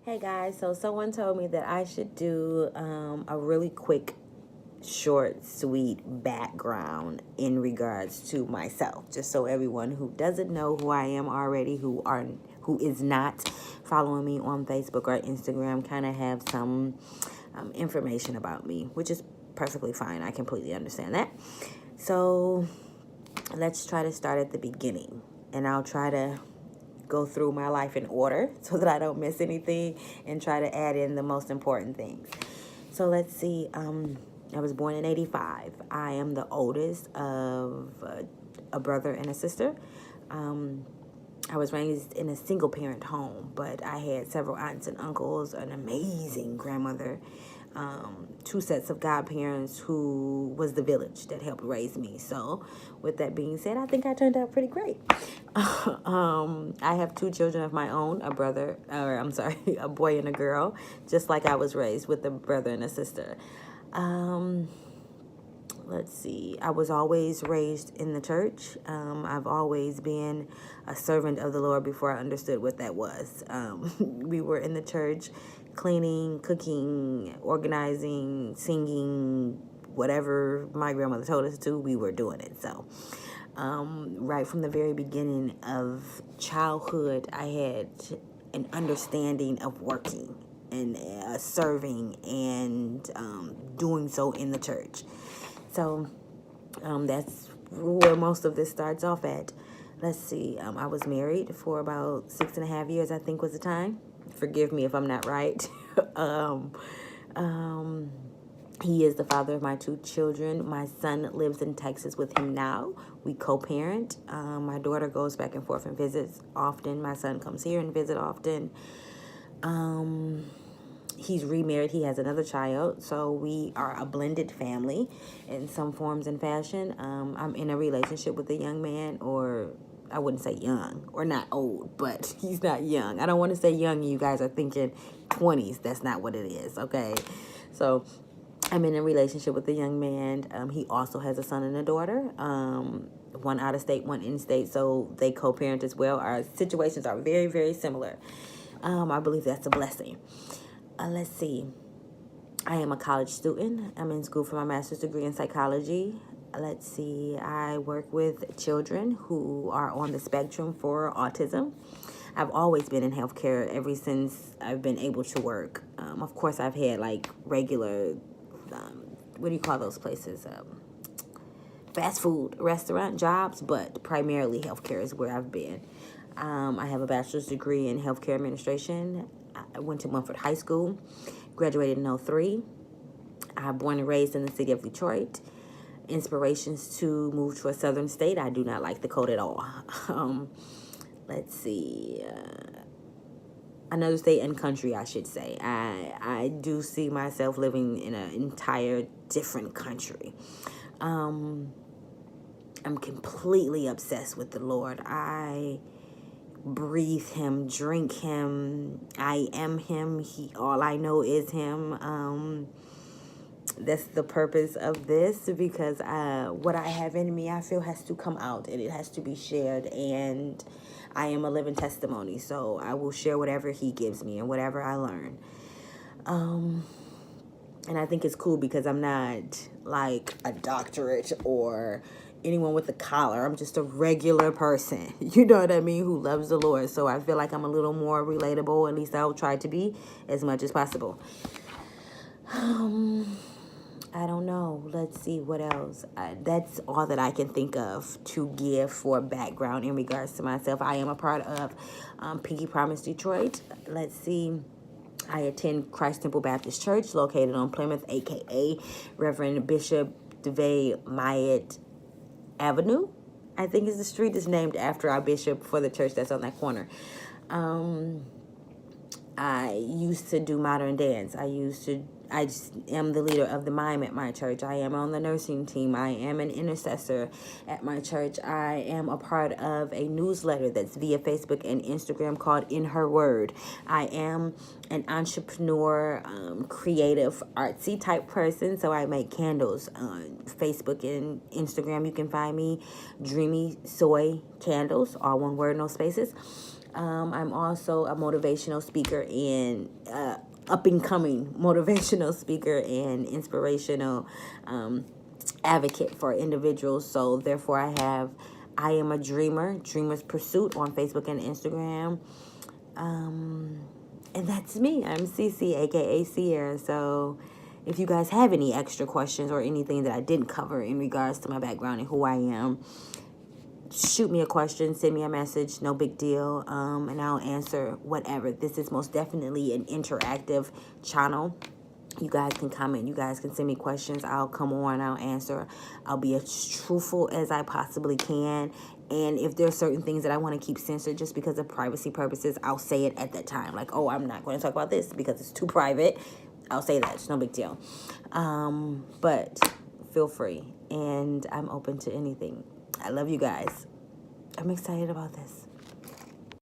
Hey guys, so someone told me that I should do a really quick, short, sweet background in regards to myself, just so everyone who doesn't know who I am already, who is not following me on Facebook or Instagram, kind of have some information about me, which is perfectly fine. I completely understand that. So let's try to start at the beginning, and I'll try to go through my life in order so that I don't miss anything and try to add in the most important things. So let's see. I was born in 85. I am the oldest of a brother and a sister. I was raised in a single parent home, but I had several aunts and uncles, an amazing grandmother, two sets of godparents who was the village that helped raise me. So with that being said, I think I turned out pretty great. I have two children of my own, a boy and a girl, just like I was raised with a brother and a sister. Let's see. I was always raised in the church. I've always been a servant of the Lord before I understood what that was. We were in the church, cleaning, cooking, organizing, singing, whatever my grandmother told us to, we were doing it. So, right from the very beginning of childhood, I had an understanding of working and serving and doing so in the church. So that's where most of this starts off at. Let's see. I was married for about 6.5 years, I think was the time. Forgive me if I'm not right. He is the father of my two children. My son lives in Texas with him now. We co-parent. My daughter goes back and forth and visits often. My son comes here and visits often. He's remarried. He has another child. So we are a blended family in some forms and fashion. I'm in a relationship with a young man, or I wouldn't say young or not old, but he's not young. I don't want to say young. You guys are thinking 20s. That's not what it is. Okay. So I'm in a relationship with a young man. He also has a son and a daughter. One out of state, one in state. So they co-parent as well. Our situations are very, very similar. I believe that's a blessing. Let's see. I am a college student. I'm in school for my master's degree in psychology. Let's see. I work with children who are on the spectrum for autism. I've always been in healthcare ever since I've been able to work. Of course, I've had like regular, what do you call those places? Fast food restaurant jobs, but primarily healthcare is where I've been. I have a bachelor's degree in healthcare administration. I went to Mumford High School, graduated in 2003. I'm born and raised in the city of Detroit. Inspirations to move to a southern state. I do not like the cold at all. Let's see. Another state and country, I should say. I do see myself living in an entire different country. I'm completely obsessed with the Lord. I breathe him, drink him. I am him. All I know is him. That's the purpose of this, because what I have in me, I feel, has to come out and it has to be shared. And I am a living testimony, so I will share whatever he gives me and whatever I learn. And I think it's cool because I'm not like a doctorate or anyone with a collar. I'm just a regular person, you know what I mean, who loves the Lord. So I feel like I'm a little more relatable. At least I'll try to be as much as possible. I don't know. Let's see what else. That's all that I can think of to give for background in regards to myself. I am a part of Pinky Promise Detroit. Let's see. I attend Christ Temple Baptist Church, located on Plymouth, a.k.a. Reverend Bishop DeVay Myatt Avenue. I think is the street is named after our bishop for the church that's on that corner. I used to do modern dance. I just am the leader of the mime at my church. I am on the nursing team. I am an intercessor at my church. I am a part of a newsletter that's via Facebook and Instagram called In Her Word. I am an entrepreneur, creative, artsy type person. So I make candles on Facebook and Instagram. You can find me Dreamy Soy Candles, all one word, no spaces. I'm also a motivational speaker and up and coming motivational speaker and inspirational advocate for individuals. So therefore I am a dreamer, Dreamer's Pursuit on Facebook and Instagram. And that's me. I'm Cece, aka Sierra. So if you guys have any extra questions or anything that I didn't cover in regards to my background and who I am, shoot me a question, send me a message, no big deal, and I'll answer whatever. This is most definitely an interactive channel. You guys can comment, you guys can send me questions, I'll come on, I'll answer. I'll be as truthful as I possibly can, and if there's certain things that I want to keep censored just because of privacy purposes, I'll say it at that time. Like, oh, I'm not going to talk about this because it's too private. I'll say that, it's no big deal. But feel free, and I'm open to anything. I love you guys. I'm excited about this.